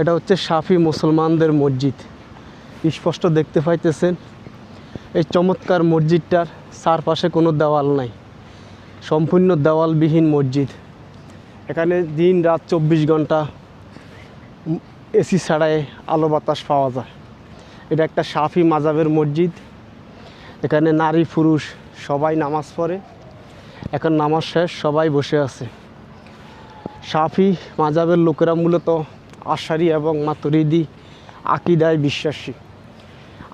এটা হচ্ছে শাফি মুসলমানদের মসজিদ। স্পষ্ট দেখতে পাইতেছেন এই চমৎকার মসজিদটার চারপাশে কোনো দেওয়াল নাই, সম্পূর্ণ দেওয়ালবিহীন মসজিদ। এখানে দিন রাত 24 ঘন্টা এসি ছাড়াই আলো বাতাস পাওয়া যায়। এটা একটা শাফি মাযহাবের মসজিদ। এখানে নারী পুরুষ সবাই নামাজ পড়ে। এখন নামাজ শেষ, সবাই বসে আছে। শাফি মাযহাবের লোকেরা মূলত আশারি এবং মাতুরিদি আকিদায় বিশ্বাসী।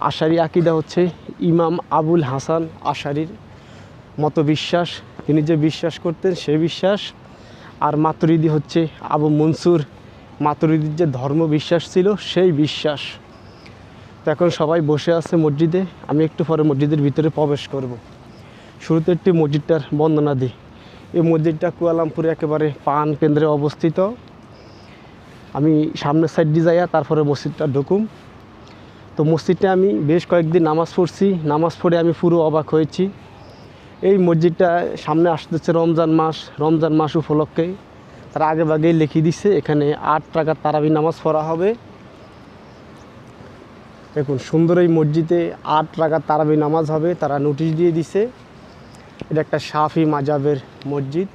আশারি আকিদা হচ্ছে ইমাম আবুল হাসান আশারির মতো বিশ্বাস, তিনি যে বিশ্বাস করতেন সেই বিশ্বাস। আর মাতুরিদি হচ্ছে আবু মনসুর মাতুরিদির যে ধর্ম বিশ্বাস ছিল সেই বিশ্বাস। তো এখন সবাই বসে আছে মসজিদে। আমি একটু পরে মসজিদের ভিতরে প্রবেশ করব। শুরুতে একটি মসজিদটার বর্ণনা দিই। এই মসজিদটা কুয়ালালামপুরে একেবারে পান কেন্দ্রে অবস্থিত। আমি সামনের সাইড দিয়ে যাইয়া তারপরে মসজিদটা ঢুকুম। তো মসজিদটা আমি বেশ কয়েকদিন নামাজ পড়ছি। নামাজ পড়ে আমি পুরো অবাক হয়েছি। এই মসজিদটা সামনে আসতেছে রমজান মাস উপলক্ষে তারা আগে ভাগেই লিখে দিছে এখানে 8 রাকাত তারাবি নামাজ পড়া হবে। দেখুন সুন্দর এই মসজিদে 8 রাকাত তারাবি নামাজ হবে, তারা নোটিশ দিয়ে দিছে। এটা একটা শাফি মাযহাবের মসজিদ।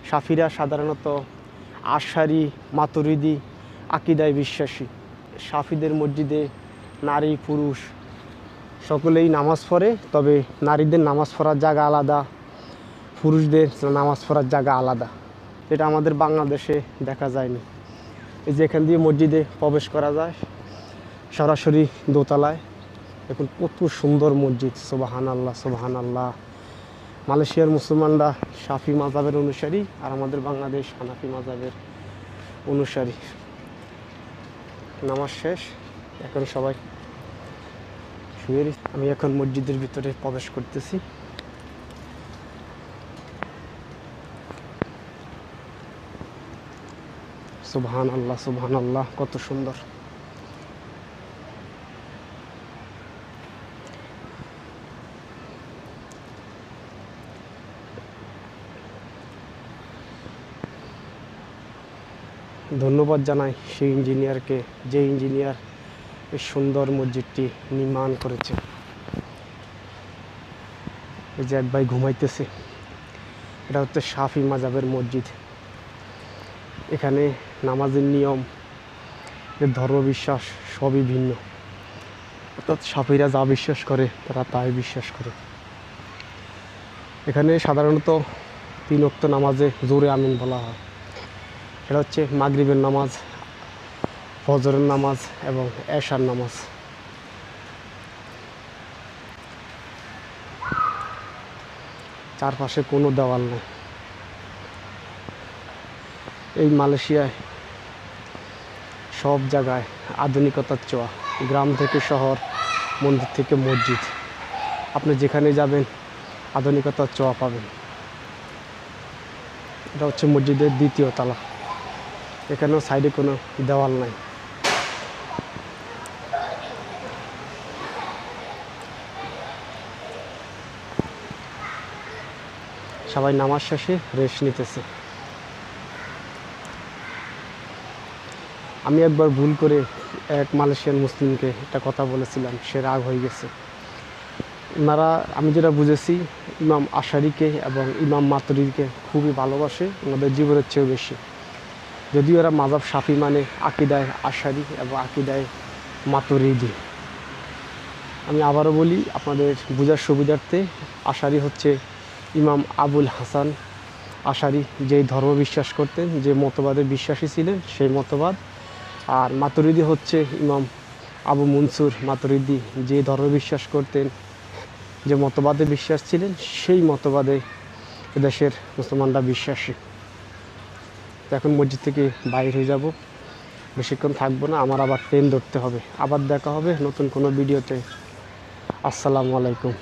শাফিরা সাধারণত আশারি মাতুরিদি আকিদায় বিশ্বাসী। শাফিদের মসজিদে নারী পুরুষ সকলেই নামাজ পড়ে, তবে নারীদের নামাজ পড়ার জায়গা আলাদা, পুরুষদের নামাজ পড়ার জায়গা আলাদা। এটা আমাদের বাংলাদেশে দেখা যায়নি। এই যে এখান দিয়ে মসজিদে প্রবেশ করা যায় সরাসরি দোতলায়। এখন কত সুন্দর মসজিদ, সুবহানাল্লাহ সুবহানাল্লাহ। মালয়েশিয়ার মুসলমানরা শাফি মাযহাবের অনুসারী আর আমাদের বাংলাদেশ হানাফি মাযহাবের অনুসারী। নামাজ শেষ, এখন সবাই শুয়ে। আমি এখন মসজিদের ভিতরে প্রবেশ করতেছি। সুবহানাল্লাহ সুবহানাল্লাহ, কত সুন্দর। ধন্যবাদ জানাই সেই ইঞ্জিনিয়ারকে, যে ইঞ্জিনিয়ার এই সুন্দর মসজিদটি নির্মাণ করেছে। এই যে এক ভাই ঘুমাইতেছে। এটা হচ্ছে শাফি মাযহাবের মসজিদ। এখানে নামাজের নিয়ম, ধর্মবিশ্বাস সবই ভিন্ন। অর্থাৎ শাফিরা যা বিশ্বাস করে তারা তাই বিশ্বাস করে। এখানে সাধারণত 3 ওয়াক্ত নামাজে জোরে আমিন বলা হয়। এটা হচ্ছে মাগরিবের নামাজ, ফজরের নামাজ এবং এশার নামাজ। চারপাশে কোনো দেওয়াল নেই। এই মালয়েশিয়ায় সব জায়গায় আধুনিকতার ছোঁয়া। গ্রাম থেকে শহর, মন্দির থেকে মসজিদ, আপনি যেখানে যাবেন আধুনিকতার ছোঁয়া পাবেন। এটা হচ্ছে মসজিদের 2য় তলা। এখানেও সাইডে কোনো দেওয়াল নাই। সবাই নামাজ শেষে রেস্ট নিতেছে। আমি একবার ভুল করে এক মালয়েশিয়ান মুসলিমকে একটা কথা বলেছিলাম, সে রাগ হয়ে গেছে। ওনারা, আমি যেটা বুঝেছি, ইমাম আশারিকে এবং ইমাম মাতুরিদিকে খুবই ভালোবাসে, ওনাদের জীবনের চেয়েও বেশি। যদিও এরা মাযহাব শাফি মানে আকিদায় আশারি এবং আকিদায় মাতুরিদি। আমি আবারও বলি আপনাদের বোঝার সুবিধার্থে, আশারি হচ্ছে ইমাম আবুল হাসান আশারি, যেই ধর্ম বিশ্বাস করতেন, যে মতবাদে বিশ্বাসী ছিলেন সেই মতবাদ। আর মাতুরিদি হচ্ছে ইমাম আবু মনসুর মাতুরিদি, যে ধর্ম বিশ্বাস করতেন, যে মতবাদে বিশ্বাস ছিলেন সেই মতবাদে এদেশের মুসলমানরা বিশ্বাসী। তো এখন মসজিদ থেকে বাইরে হয়ে যাব, বেশিক্ষণ থাকবো না, আমার আবার ট্রেন ধরতে হবে। আবার দেখা হবে নতুন কোনো ভিডিওতে। আসসালামু আলাইকুম।